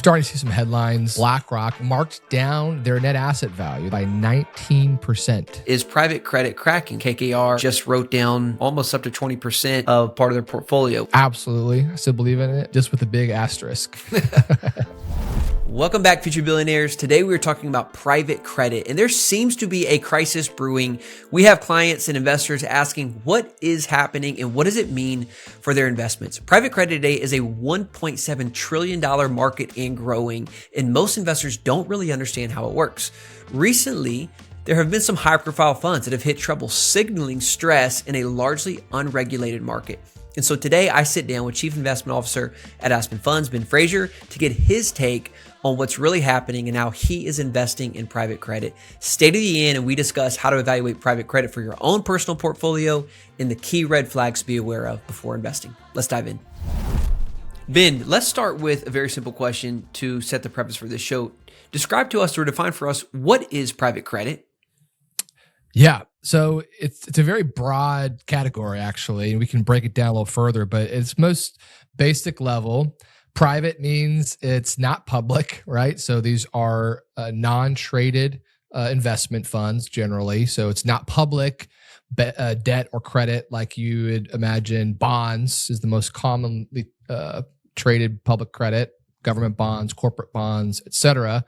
starting to see some headlines. BlackRock marked down their net asset value by 19%. Is private credit cracking? KKR just wrote down almost up to 20% of part of their portfolio. Absolutely. I still believe in it, just with a big asterisk. Welcome back, Future Billionaires. Today we're talking about private credit, and there seems to be a crisis brewing. We have clients and investors asking what is happening and what does it mean for their investments. Private credit today is a $1.7 trillion market and growing, and most investors don't really understand how it works. Recently, there have been some high-profile funds that have hit trouble signaling stress in a largely unregulated market. And so today I sit down with Chief Investment Officer at Aspen Funds, Ben Fraser, to get his take on what's really happening and how he is investing in private credit. Stay to the end and we discuss how to evaluate private credit for your own personal portfolio and the key red flags to be aware of before investing. Let's dive in. Ben, let's start with a very simple question to set the preface for this show. Describe to us or define for us, what is private credit? Yeah. So it's a very broad category, actually, and we can break it down a little further, but its most basic level, private means it's not public, right? So these are non-traded investment funds generally. So it's not public debt or credit like you would imagine. Bonds is the most commonly traded public credit, government bonds, corporate bonds, et cetera.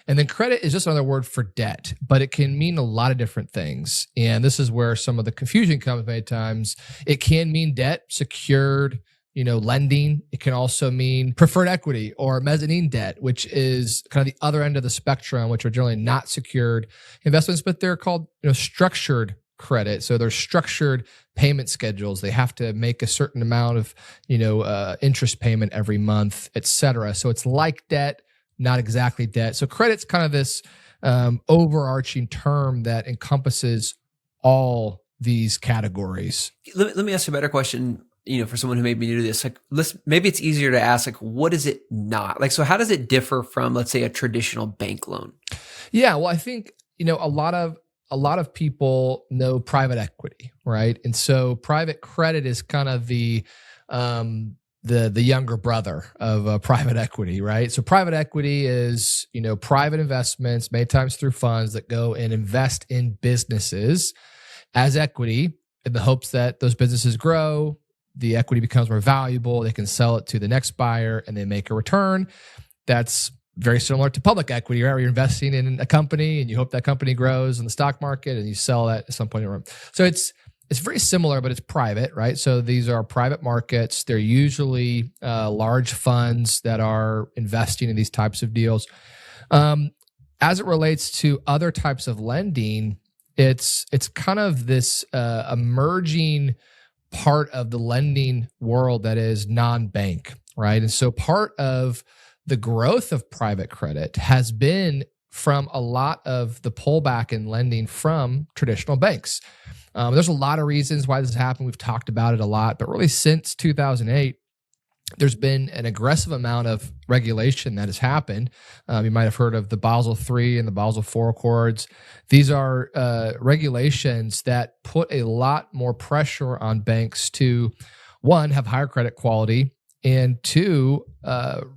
And then credit is just another word for debt, but it can mean a lot of different things. And this is where some of the confusion comes many times. It can mean debt, secured, lending. It can also mean preferred equity or mezzanine debt, which is kind of the other end of the spectrum, which are generally not secured investments, but they're called, structured credit. So they're structured payment schedules. They have to make a certain amount of, interest payment every month, et cetera. So it's like debt, not exactly debt. So credit's kind of this overarching term that encompasses all these categories. Let me ask you a better question. For someone who may be new to this, maybe it's easier to ask, what is it not? So how does it differ from, let's say, a traditional bank loan? Yeah, well, I think, a lot of people know private equity, right? And so private credit is kind of the younger brother of private equity, right? So private equity is, private investments, many times through funds that go and invest in businesses as equity in the hopes that those businesses grow, the equity becomes more valuable, they can sell it to the next buyer and they make a return. That's very similar to public equity, right? Where you're investing in a company and you hope that company grows in the stock market and you sell that at some point. So it's very similar, but it's private, right? So these are private markets. They're usually large funds that are investing in these types of deals. As it relates to other types of lending, it's kind of this emerging part of the lending world that is non-bank, right? And so part of the growth of private credit has been from a lot of the pullback in lending from traditional banks. There's a lot of reasons why this has happened. We've talked about it a lot, but really since 2008, there's been an aggressive amount of regulation that has happened. You might have heard of the Basel III and the Basel IV Accords. These are regulations that put a lot more pressure on banks to, one, have higher credit quality, and two,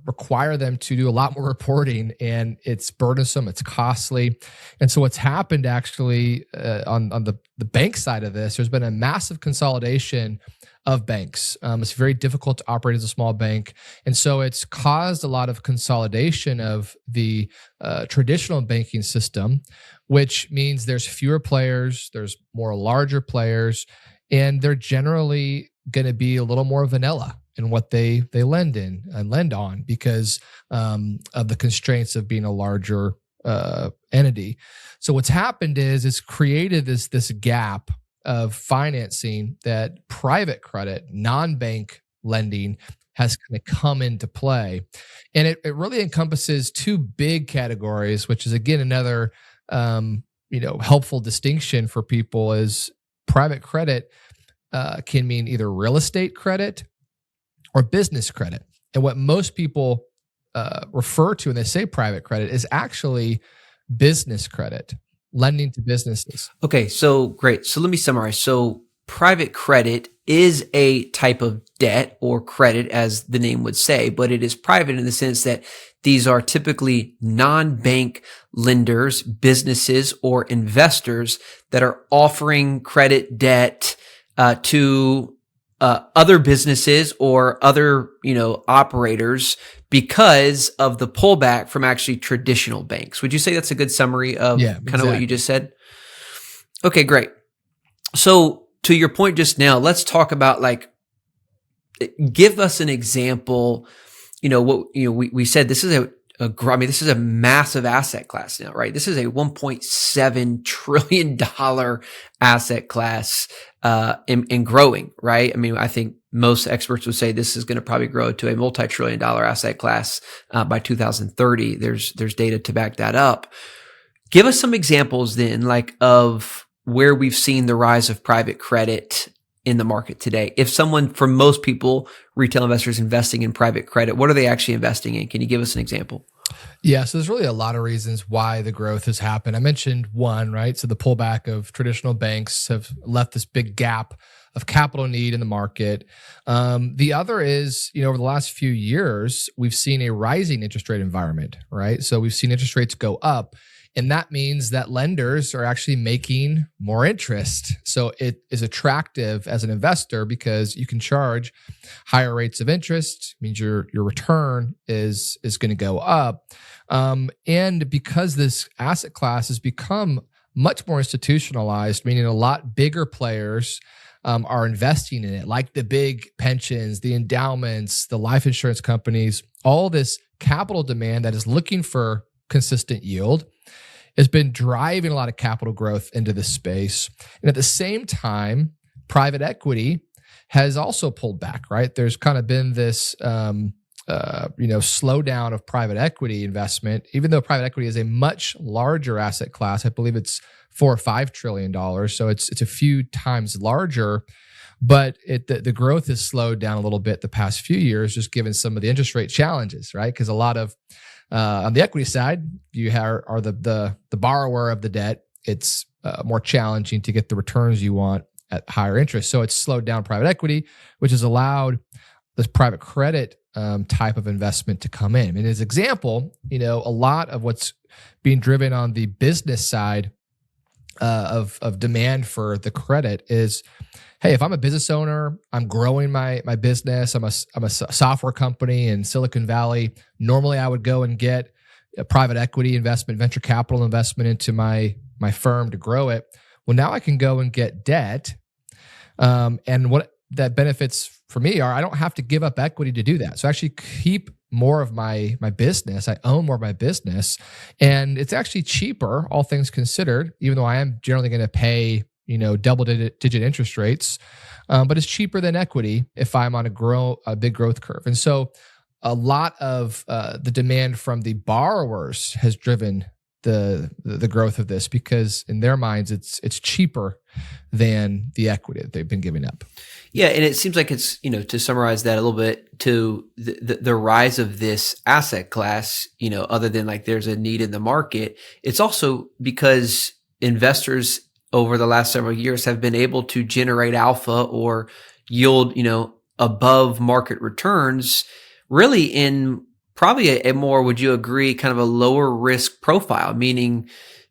require them to do a lot more reporting, and it's burdensome, it's costly. And so what's happened actually on the bank side of this, there's been a massive consolidation of banks. It's very difficult to operate as a small bank. And so it's caused a lot of consolidation of the traditional banking system, which means there's fewer players, there's more larger players, and they're generally going to be a little more vanilla in what they lend in and lend on because of the constraints of being a larger entity. So what's happened is it's created this gap of financing that private credit, non-bank lending has kind of come into play. And it really encompasses two big categories, which is again another helpful distinction for people is private credit can mean either real estate credit or business credit. And what most people refer to when they say private credit is actually business credit, lending to businesses. Okay, so great. So let me summarize. So private credit is a type of debt or credit, as the name would say, but it is private in the sense that these are typically non-bank lenders, businesses, or investors that are offering credit debt to other businesses or other, operators because of the pullback from actually traditional banks. Would you say that's a good summary of kind of what you just said? Okay, great. So to your point just now, let's talk about give us an example. We said this is this is a massive asset class now, right? This is a $1.7 trillion asset class, and growing, right? I mean, I think most experts would say this is going to probably grow to a multi-trillion dollar asset class, by 2030. There's data to back that up. Give us some examples then, of where we've seen the rise of private credit in the market today. If someone, for most people, retail investors investing in private credit, what are they actually investing in? Can you give us an example? Yeah, so there's really a lot of reasons why the growth has happened. I mentioned one, right? So the pullback of traditional banks have left this big gap of capital need in the market. The other is, over the last few years, we've seen a rising interest rate environment, right? So we've seen interest rates go up. And that means that lenders are actually making more interest. So it is attractive as an investor because you can charge higher rates of interest, means your return is going to go up. And because this asset class has become much more institutionalized, meaning a lot bigger players are investing in it, like the big pensions, the endowments, the life insurance companies, all this capital demand that is looking for consistent yield has been driving a lot of capital growth into this space. And at the same time, private equity has also pulled back, right? There's kind of been this, slowdown of private equity investment, even though private equity is a much larger asset class. I believe it's $4 or $5 trillion. So it's a few times larger, but the growth has slowed down a little bit the past few years, just given some of the interest rate challenges, right? Because a lot of on the equity side, you are the borrower of the debt. It's more challenging to get the returns you want at higher interest. So it's slowed down private equity, which has allowed this private credit type of investment to come in. And as an example, a lot of what's being driven on the business side of demand for the credit is, hey, if I'm a business owner, I'm growing my business, I'm a software company in Silicon Valley, normally I would go and get a private equity investment, venture capital investment into my firm to grow it. Well, now I can go and get debt. And what that benefits for me are I don't have to give up equity to do that. So I actually keep more of my business. I own more of my business. And it's actually cheaper, all things considered, even though I am generally going to pay double-digit interest rates, but it's cheaper than equity if I'm on a big growth curve. And so a lot of the demand from the borrowers has driven the growth of this because in their minds, it's cheaper than the equity that they've been giving up. Yeah, and it seems like it's, to summarize that a little bit, to the rise of this asset class, other than there's a need in the market, it's also because investors over the last several years have been able to generate alpha or yield, above market returns, really in probably a more, would you agree, kind of a lower risk profile, meaning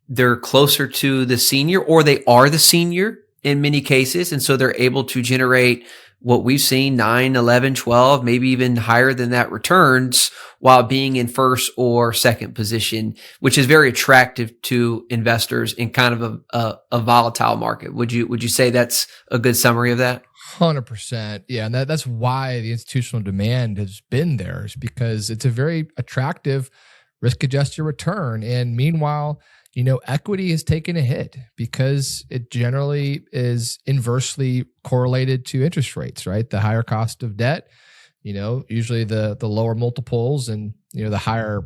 they're closer to the senior or they are the senior in many cases. And so they're able to generate what we've seen 9, 11, 12, maybe even higher than that returns while being in first or second position, which is very attractive to investors in kind of a volatile market. Would you say that's a good summary of that? 100%. Yeah. And that's why the institutional demand has been there, is because it's a very attractive risk-adjusted return. And meanwhile, equity has taken a hit because it generally is inversely correlated to interest rates, right? The higher cost of debt, usually the lower multiples and, the higher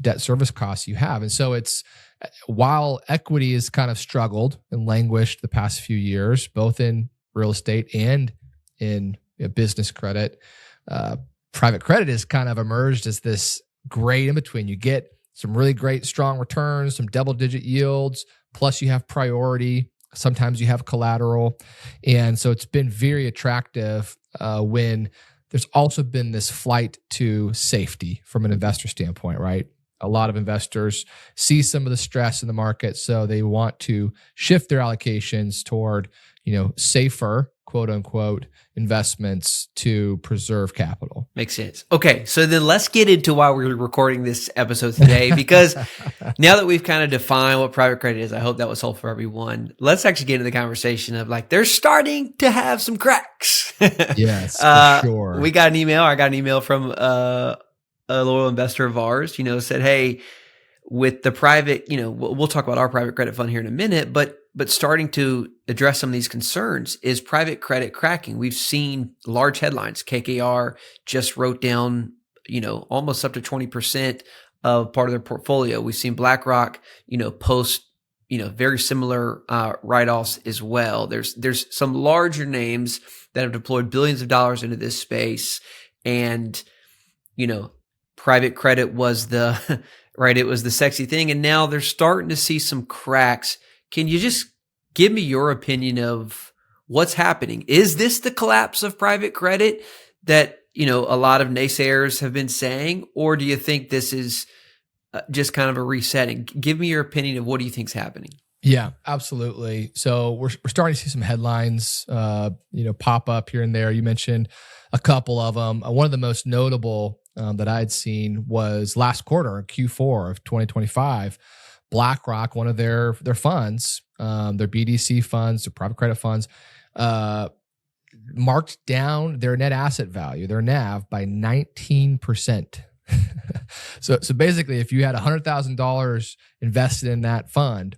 debt service costs you have. And so while equity has kind of struggled and languished the past few years, both in real estate and in business credit, private credit has kind of emerged as this great in between. You get some really great strong returns, some double-digit yields, plus you have priority Sometimes you have collateral. And so it's been very attractive when there's also been this flight to safety from an investor standpoint, right? A lot of investors see some of the stress in the market, so they want to shift their allocations toward, safer, quote unquote, investments to preserve capital. Makes sense. Okay, so then let's get into why we're recording this episode today, because now that we've kind of defined what private credit is, I hope that was helpful for everyone. Let's actually get into the conversation of they're starting to have some cracks. Yes, for sure. I got an email from a loyal investor of ours, said, hey, with the private, we'll talk about our private credit fund here in a minute, but starting to address some of these concerns, is private credit cracking. We've seen large headlines. KKR just wrote down, almost up to 20% of part of their portfolio. We've seen BlackRock, post, very similar write-offs as well. There's some larger names that have deployed billions of dollars into this space, and private credit was the right. It was the sexy thing, and now they're starting to see some cracks. Can you just give me your opinion of what's happening? Is this the collapse of private credit that, a lot of naysayers have been saying, or do you think this is just kind of a resetting? Give me your opinion of what do you think's happening? Yeah, absolutely. So we're starting to see some headlines, pop up here and there. You mentioned a couple of them. One of the most notable that I'd seen was last quarter, Q4 of 2025. BlackRock, one of their funds, their BDC funds, their private credit funds, marked down their net asset value, their NAV, by 19%. So basically, if you had $100,000 invested in that fund,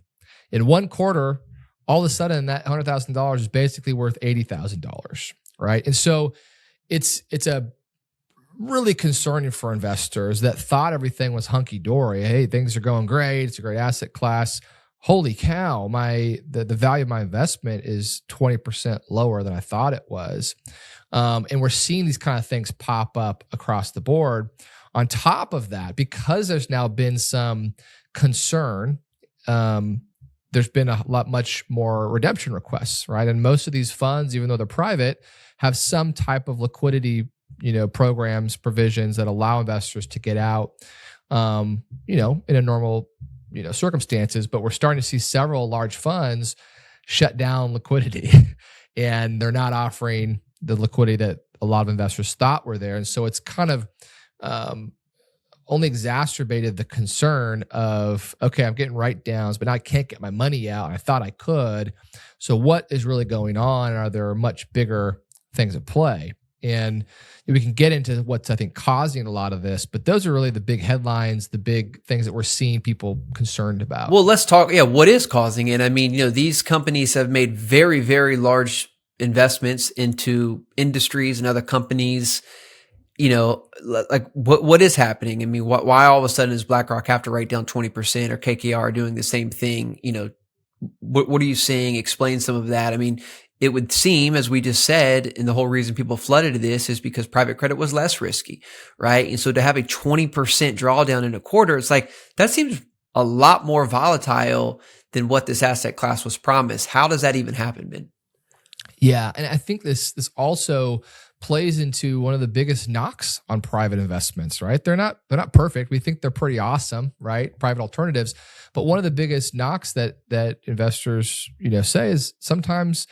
in one quarter, all of a sudden that $100,000 is basically worth $80,000, right? And so it's a really concerning for investors that thought everything was hunky-dory. Hey, things are going great. It's a great asset class. Holy cow, the value of my investment is 20% lower than I thought it was. And we're seeing these kind of things pop up across the board. On top of that, because there's now been some concern, there's been much more redemption requests, right? And most of these funds, even though they're private, have some type of liquidity programs, provisions that allow investors to get out, in a normal, circumstances. But we're starting to see several large funds shut down liquidity and they're not offering the liquidity that a lot of investors thought were there. And so it's kind of only exacerbated the concern of, okay, I'm getting write-downs, but now I can't get my money out. I thought I could. So what is really going on? Are there much bigger things at play? And we can get into what's, I think, causing a lot of this, but those are really the big headlines, the big things that we're seeing people concerned about. Well, let's talk. Yeah, what is causing it? I mean, these companies have made very, very large investments into industries and other companies. What is happening? I mean, why all of a sudden does BlackRock have to write down 20%, or KKR doing the same thing? What are you seeing? Explain some of that. I mean, it would seem, as we just said, and the whole reason people flooded to this is because private credit was less risky, right? And so to have a 20% drawdown in a quarter, it's like, that seems a lot more volatile than what this asset class was promised. How does that even happen, Ben? Yeah, and I think this also plays into one of the biggest knocks on private investments, right? They're not perfect. We think they're pretty awesome, right? Private alternatives. But one of the biggest knocks that investors, say is sometimes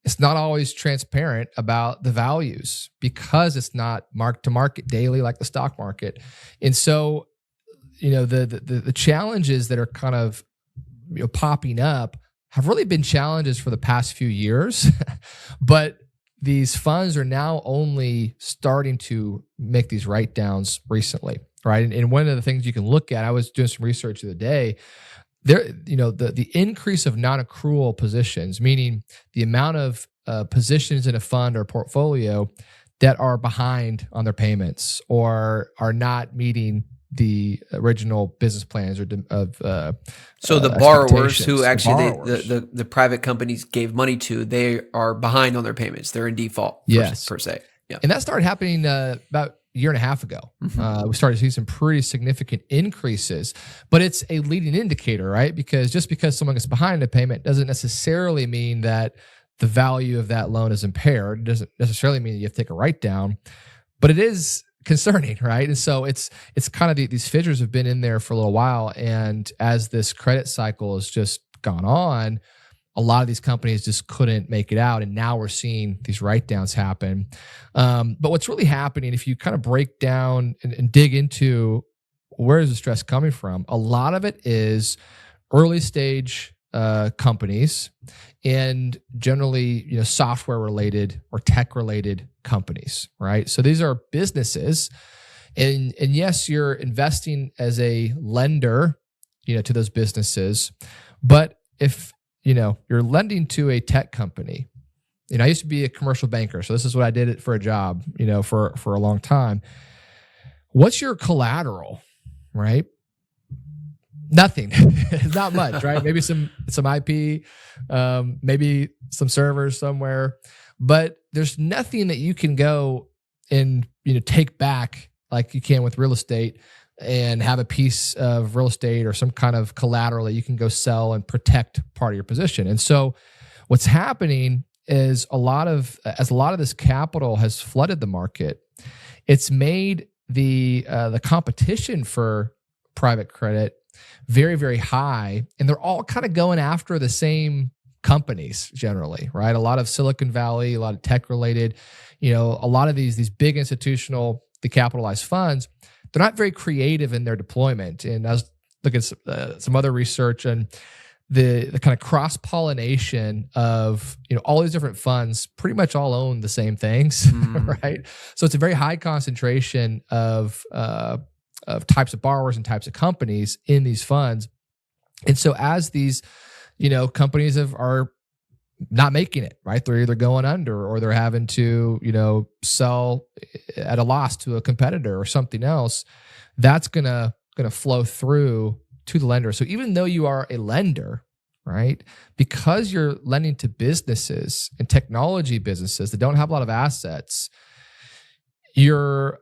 it's not always transparent about the values because it's not mark to market daily like the stock market. And so, the challenges that are kind of popping up have really been challenges for the past few years, but these funds are now only starting to make these write-downs recently, right? And one of the things you can look at, I was doing some research the other day, the increase of non-accrual positions, meaning the amount of positions in a fund or portfolio that are behind on their payments or are not meeting the original business plans so the borrowers who actually the private companies gave money to, they are behind on their payments. They're in default, yes, per se. Yeah, and that started happening about year and a half ago. We started to see some pretty significant increases, but it's a leading indicator, right? Because just because someone gets behind a payment doesn't necessarily mean that the value of that loan is impaired. It doesn't necessarily mean that you have to take a write down, but it is concerning, right? And so it's kind of these fissures have been in there for a little while. And as this credit cycle has just gone on, a lot of these companies just couldn't make it out. And now we're seeing these write-downs happen. But what's really happening, if you kind of break down and dig into where is the stress coming from, a lot of it is early stage companies and generally, software related or tech related companies, right? So these are businesses, and yes, you're investing as a lender, to those businesses. But if you're lending to a tech company, I used to be a commercial banker, so this is what I did it for a job, for a long time. What's your collateral, right? Nothing. Not much, right? Maybe some IP, maybe some servers somewhere, but there's nothing that you can go and take back like you can with real estate and have a piece of real estate or some kind of collateral that you can go sell and protect part of your position. And so what's happening is a lot of this capital has flooded the market, it's made the competition for private credit very, very high, and they're all kind of going after the same companies generally, right? A lot of Silicon Valley, a lot of tech related, a lot of these big institutional, the capitalized funds, they're not very creative in their deployment. And I was looking at some other research and the kind of cross-pollination of, all these different funds pretty much all own the same things, right? So it's a very high concentration of types of borrowers and types of companies in these funds. And so as these, companies are not making it, right? They're either going under or they're having to, sell at a loss to a competitor or something else, that's gonna flow through to the lender. So even though you are a lender, right, because you're lending to businesses and technology businesses that don't have a lot of assets, you're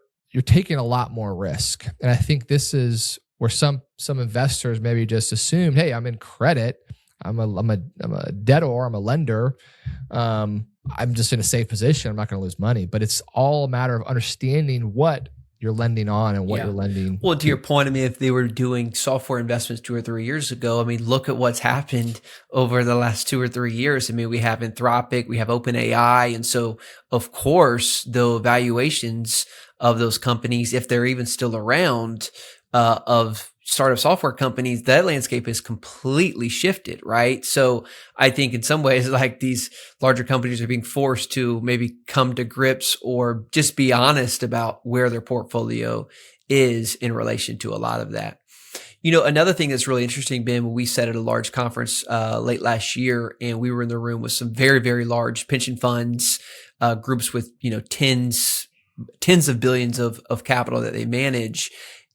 taking a lot more risk. And I think this is where some investors maybe just assume, hey, I'm in credit, I'm a debtor, I'm a lender, I'm just in a safe position, I'm not going to lose money. But it's all a matter of understanding what you're lending on and what you're lending. Well, to your point, if they were doing software investments 2 or 3 years ago, look at what's happened over the last 2 or 3 years. We have Anthropic, we have OpenAI. And so, of course, the valuations of those companies, if they're even still around, of startup software companies, that landscape has completely shifted, right? So I think in some ways, like these larger companies are being forced to maybe come to grips or just be honest about where their portfolio is in relation to a lot of that. Another thing that's really interesting, Ben, we sat at a large conference late last year, and we were in the room with some very, very large pension funds, groups with tens of billions of capital that they manage.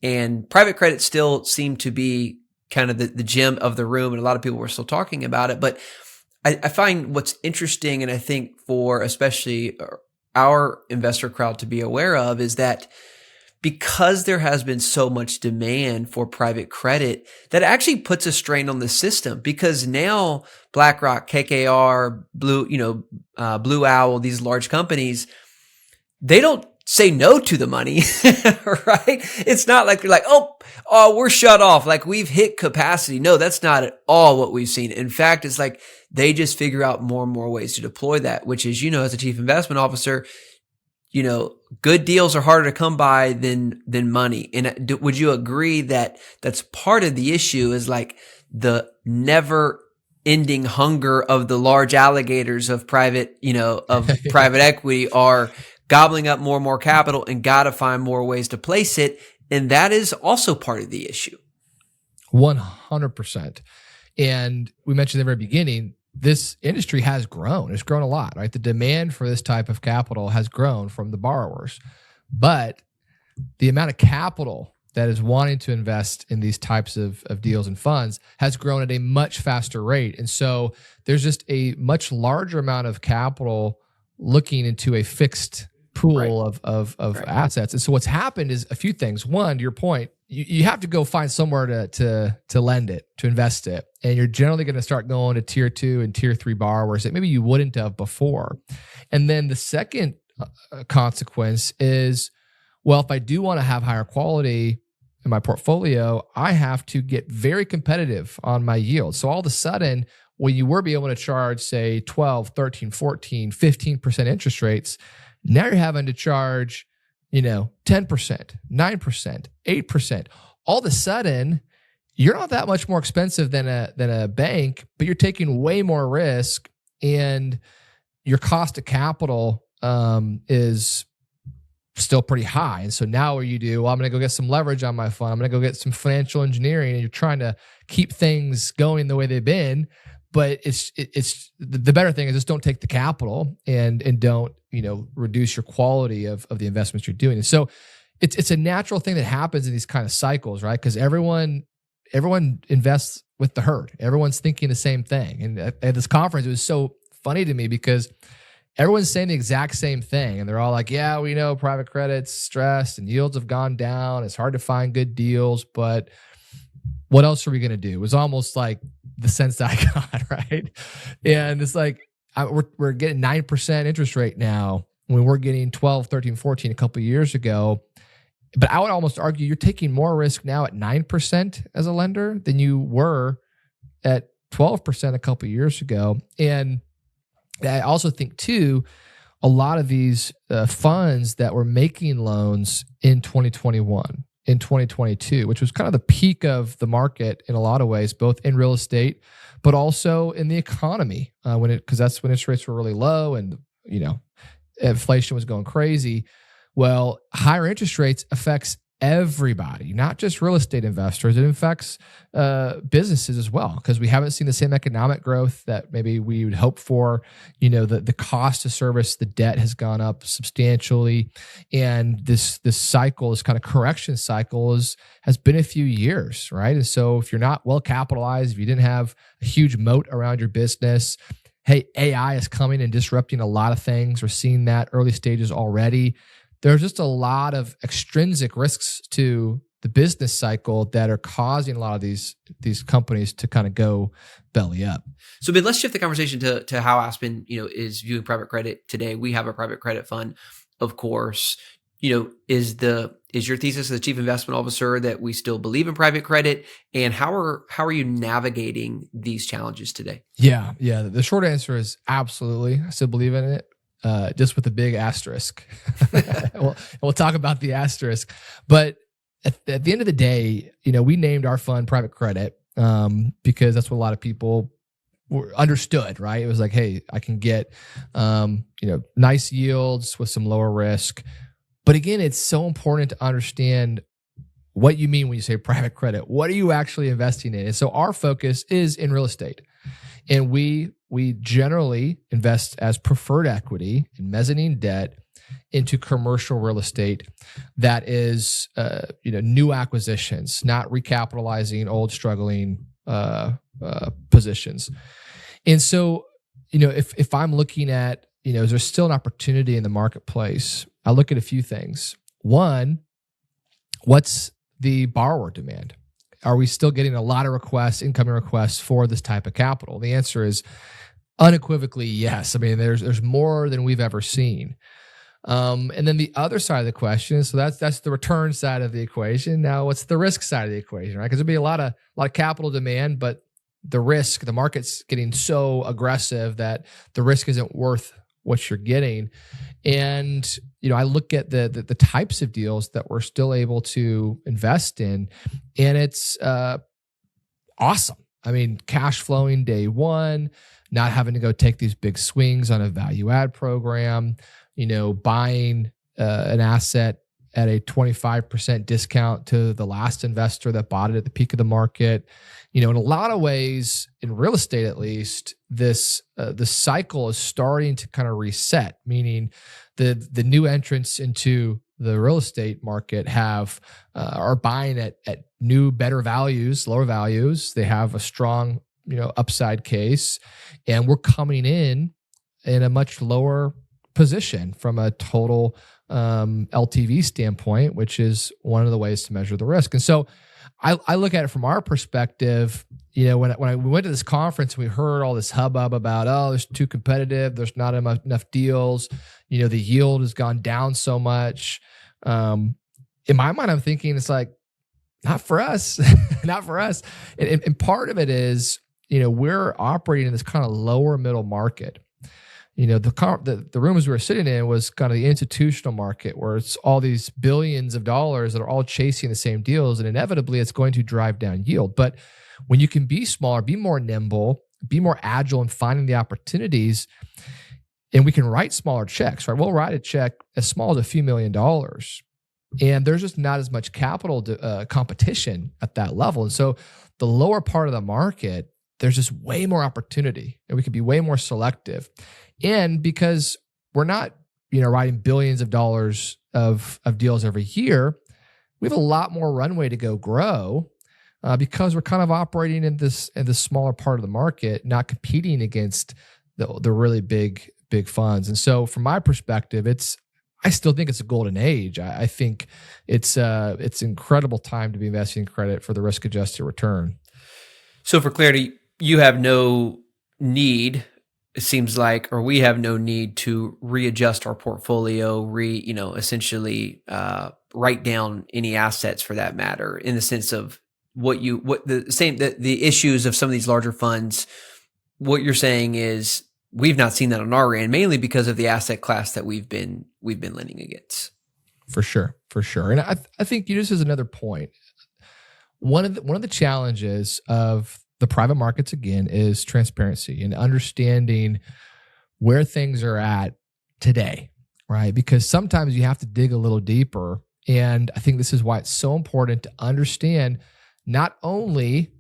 And private credit still seemed to be kind of the gem of the room, and a lot of people were still talking about it. But I find what's interesting, and I think for especially our investor crowd to be aware of, is that because there has been so much demand for private credit, that actually puts a strain on the system, because now BlackRock, KKR, Blue Owl, these large companies, they don't say no to the money, right? It's not like they're like, oh, we're shut off, like we've hit capacity. No, that's not at all what we've seen. In fact, it's like they just figure out more and more ways to deploy that, which is, as a chief investment officer, good deals are harder to come by than money. And would you agree that that's part of the issue, is like the never ending hunger of the large alligators of private equity are gobbling up more and more capital and got to find more ways to place it. And that is also part of the issue. 100%. And we mentioned at the very beginning, this industry has grown. It's grown a lot, right? The demand for this type of capital has grown from the borrowers. But the amount of capital that is wanting to invest in these types of deals and funds has grown at a much faster rate. And so there's just a much larger amount of capital looking into a fixed pool of Right. assets. And so what's happened is a few things. One, to your point, you have to go find somewhere to lend it, to invest it. And you're generally going to start going to tier 2 and tier 3 borrowers that maybe you wouldn't have before. And then the second consequence is, well, if I do want to have higher quality in my portfolio, I have to get very competitive on my yield. So all of a sudden, when you were being able to charge, say, 12, 13, 14, 15% interest rates, now you're having to charge, 10%, 9%, 8%. All of a sudden, you're not that much more expensive than a bank, but you're taking way more risk, and your cost of capital is still pretty high. And so now what you do, well, I'm going to go get some leverage on my fund. I'm going to go get some financial engineering, and you're trying to keep things going the way they've been. But it's the better thing is just don't take the capital and don't, reduce your quality of the investments you're doing. And so it's a natural thing that happens in these kind of cycles, right? Because everyone invests with the herd. Everyone's thinking the same thing. And at this conference, it was so funny to me because everyone's saying the exact same thing. And they're all like, yeah, we know private credit's stressed and yields have gone down. It's hard to find good deals, but what else are we going to do? It was almost like the sense that I got, right? And it's like, we're getting 9% interest rate now when we're getting 12, 13, 14 a couple of years ago. But I would almost argue you're taking more risk now at 9% as a lender than you were at 12% a couple of years ago. And I also think too, a lot of these funds that were making loans in 2021, in 2022, which was kind of the peak of the market in a lot of ways, both in real estate, but also in the economy, because that's when interest rates were really low and inflation was going crazy. Well, higher interest rates affects everybody, not just real estate investors. It affects businesses as well, because we haven't seen the same economic growth that maybe we would hope for. The cost to service the debt has gone up substantially, and this cycle, this kind of correction cycle, has been a few years, right? And so if you're not well capitalized, if you didn't have a huge moat around your business, hey, AI is coming and disrupting a lot of things. We're seeing that early stages already. There's just a lot of extrinsic risks to the business cycle that are causing a lot of these companies to kind of go belly up. So, Ben, let's shift the conversation to how Aspen, is viewing private credit today. We have a private credit fund, of course. Is your thesis as the chief investment officer that we still believe in private credit, and how are you navigating these challenges today? Yeah. The short answer is absolutely. I still believe in it. Just with a big asterisk. We'll talk about the asterisk. But at the end of the day, we named our fund private credit because that's what a lot of people understood, right? It was like, hey, I can get nice yields with some lower risk. But again, it's so important to understand what you mean when you say private credit. What are you actually investing in? And so our focus is in real estate. And we generally invest as preferred equity and mezzanine debt into commercial real estate that is, new acquisitions, not recapitalizing old struggling positions. And so, if I'm looking at, is there still an opportunity in the marketplace? I look at a few things. One, what's the borrower demand? Are we still getting a lot of incoming requests for this type of capital? The answer is unequivocally yes. I mean, there's more than we've ever seen. And then the other side of the question, so that's the return side of the equation. Now, what's the risk side of the equation, right? Because there'll be a lot of capital demand, but the market's getting so aggressive that the risk isn't worth what you're getting. And, I look at the types of deals that we're still able to invest in, and it's awesome. I mean, cash flowing day one, not having to go take these big swings on a value add program, buying an asset at a 25% discount to the last investor that bought it at the peak of the market. In a lot of ways, in real estate at least, the cycle is starting to kind of reset, meaning the new entrants into the real estate market are buying at new, better values, lower values. They have a strong, upside case, and we're coming in a much lower position from a total LTV standpoint, which is one of the ways to measure the risk. And so I look at it from our perspective. When we went to this conference, we heard all this hubbub about, oh, it's too competitive. There's not enough deals. The yield has gone down so much. In my mind, I'm thinking it's like, not for us, not for us. And part of it is, we're operating in this kind of lower middle market. The rooms we were sitting in was kind of the institutional market where it's all these billions of dollars that are all chasing the same deals, and inevitably it's going to drive down yield. But when you can be smaller, be more nimble, be more agile in finding the opportunities, and we can write smaller checks, right? We'll write a check as small as a few $1 million, and there's just not as much capital competition at that level. And so the lower part of the market, there's just way more opportunity, and we can be way more selective. And because we're not, writing billions of dollars of deals every year, we have a lot more runway to go grow because we're kind of operating in this smaller part of the market, not competing against the really big funds. And so from my perspective, I still think it's a golden age. I think it's an incredible time to be investing in credit for the risk-adjusted return. So for clarity, you have no need, it seems like, or we have no need to readjust our portfolio, essentially write down any assets for that matter, in the sense of the issues of some of these larger funds. What you're saying is we've not seen that on our end, mainly because of the asset class that we've been lending against. For sure. And I think this is another point. One of the challenges of the private markets, again, is transparency and understanding where things are at today, right? Because sometimes you have to dig a little deeper. And I think this is why it's so important to understand not only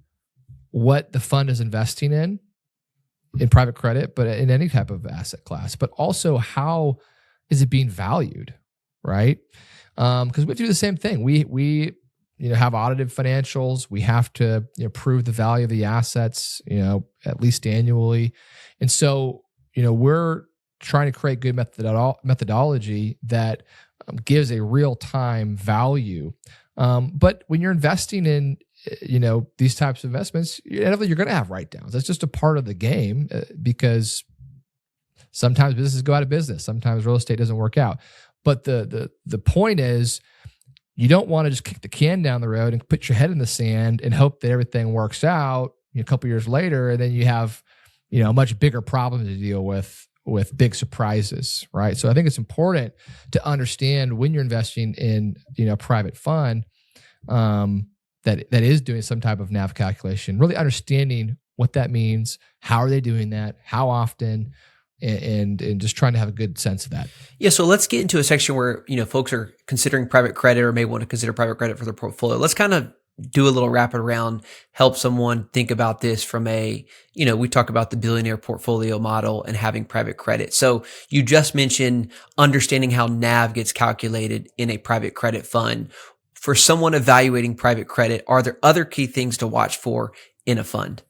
what the fund is investing in private credit, but in any type of asset class, but also how is it being valued, right? Because we have to do the same thing. We have audited financials. We have to prove the value of the assets, at least annually. And so, we're trying to create good methodology that gives a real-time value. But when you're investing in, these types of investments, inevitably you're going to have write-downs. That's just a part of the game because sometimes businesses go out of business. Sometimes real estate doesn't work out. But the point is, you don't want to just kick the can down the road and put your head in the sand and hope that everything works out a couple years later, and then you have a much bigger problem to deal with big surprises, right? So I think it's important to understand when you're investing in a private fund that is doing some type of NAV calculation, really understanding what that means, how are they doing that, how often, and just trying to have a good sense of that. Yeah, so let's get into a section where folks are considering private credit or may want to consider private credit for their portfolio. Let's kind of do a little rapid round, help someone think about this from we talk about the billionaire portfolio model and having private credit. So you just mentioned understanding how NAV gets calculated in a private credit fund. For someone evaluating private credit, are there other key things to watch for in a fund?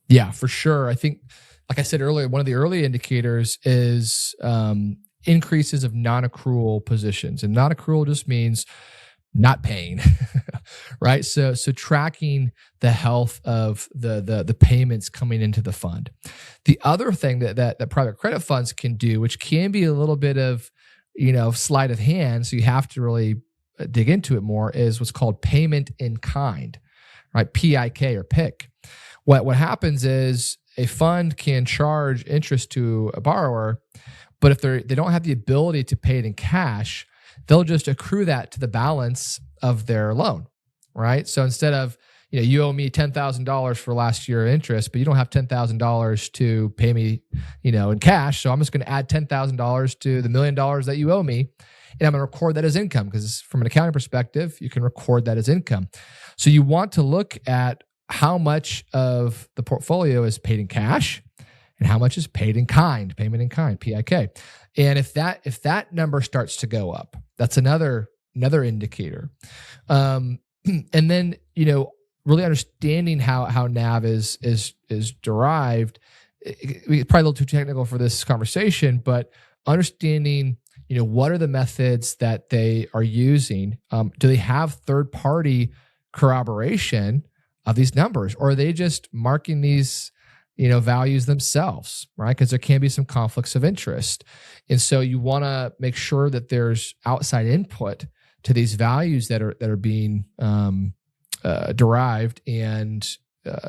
Yeah, for sure. I think, like I said earlier, one of the early indicators is increases of non-accrual positions. And non-accrual just means not paying, right? So tracking the health of the payments coming into the fund. The other thing that private credit funds can do, which can be a little bit of, sleight of hand, so you have to really dig into it more, is what's called payment in kind, right? PIK or PIK. What happens is a fund can charge interest to a borrower, but if they don't have the ability to pay it in cash, they'll just accrue that to the balance of their loan, right? So instead of, you owe me $10,000 for last year interest, but you don't have $10,000 to pay me, in cash. So I'm just going to add $10,000 to the $1 million that you owe me. And I'm going to record that as income because from an accounting perspective, you can record that as income. So you want to look at how much of the portfolio is paid in cash and how much is paid in kind, payment in kind, PIK. And if that number starts to go up, that's another indicator. And then, really understanding how NAV is derived. It's probably a little too technical for this conversation, but understanding, what are the methods that they are using? Do they have third-party corroboration of these numbers, or are they just marking these, values themselves, right? Because there can be some conflicts of interest. And so you want to make sure that there's outside input to these values that are being derived and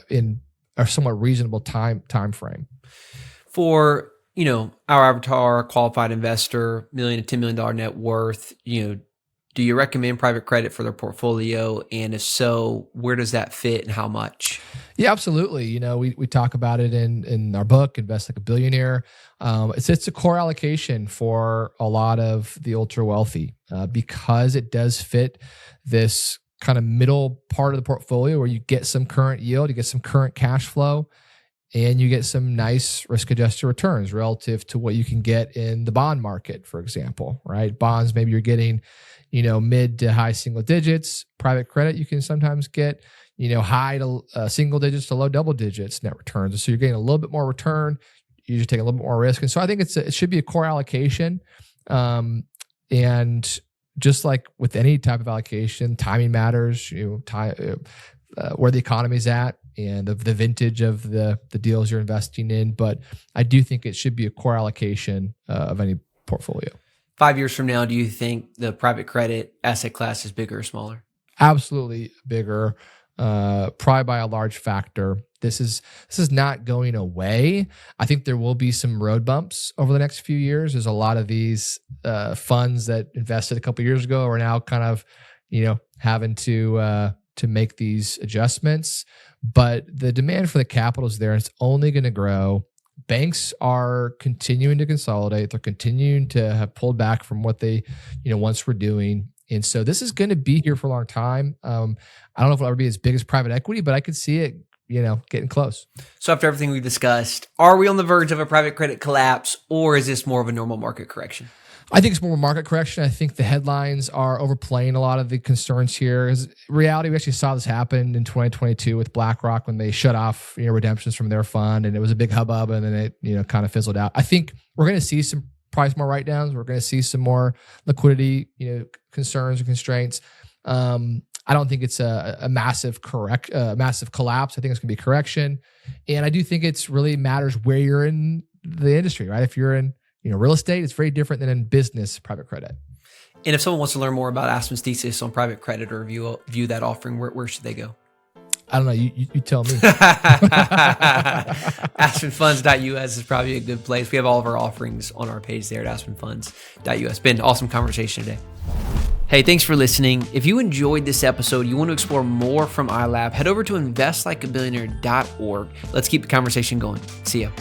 in a somewhat reasonable time frame. For our avatar, qualified investor, $1 million to $10 million net worth, do you recommend private credit for their portfolio? And if so, where does that fit and how much? Yeah, absolutely. We talk about it in our book, Invest Like a Billionaire. It's a core allocation for a lot of the ultra wealthy because it does fit this kind of middle part of the portfolio where you get some current yield, you get some current cash flow, and you get some nice risk-adjusted returns relative to what you can get in the bond market, for example, right? Bonds, maybe you're getting, mid to high single digits. Private credit, you can sometimes get, high to single digits to low double digits net returns. So you're getting a little bit more return. You just take a little bit more risk. And so I think it should be a core allocation. And just like with any type of allocation, timing matters, where the economy's at and the vintage of the deals you're investing in. But I do think it should be a core allocation of any portfolio. 5 years from now, do you think the private credit asset class is bigger or smaller? Absolutely bigger, probably by a large factor. This is not going away. I think there will be some road bumps over the next few years. There's a lot of these funds that invested a couple of years ago are now kind of, having to make these adjustments. But the demand for the capital is there, and it's only going to grow. Banks are continuing to consolidate. They're continuing to have pulled back from what they, once were doing. And so this is going to be here for a long time. I don't know if it'll ever be as big as private equity, but I could see it, getting close. So after everything we've discussed, are we on the verge of a private credit collapse, or is this more of a normal market correction? I think it's more of a market correction. I think the headlines are overplaying a lot of the concerns here. In reality, we actually saw this happen in 2022 with BlackRock when they shut off redemptions from their fund, and it was a big hubbub, and then it kind of fizzled out. I think we're going to see some probably some more write-downs. We're going to see some more liquidity concerns or constraints. I don't think it's a massive collapse. I think it's going to be a correction, and I do think it's really matters where you're in the industry, right? If you're in real estate, it's very different than in business private credit. And if someone wants to learn more about Aspen's thesis on private credit or view that offering, where should they go? I don't know. You tell me. AspenFunds.us is probably a good place. We have all of our offerings on our page there at AspenFunds.us. Ben, awesome conversation today. Hey, thanks for listening. If you enjoyed this episode, you want to explore more from iLab, head over to investlikeabillionaire.org. Let's keep the conversation going. See ya.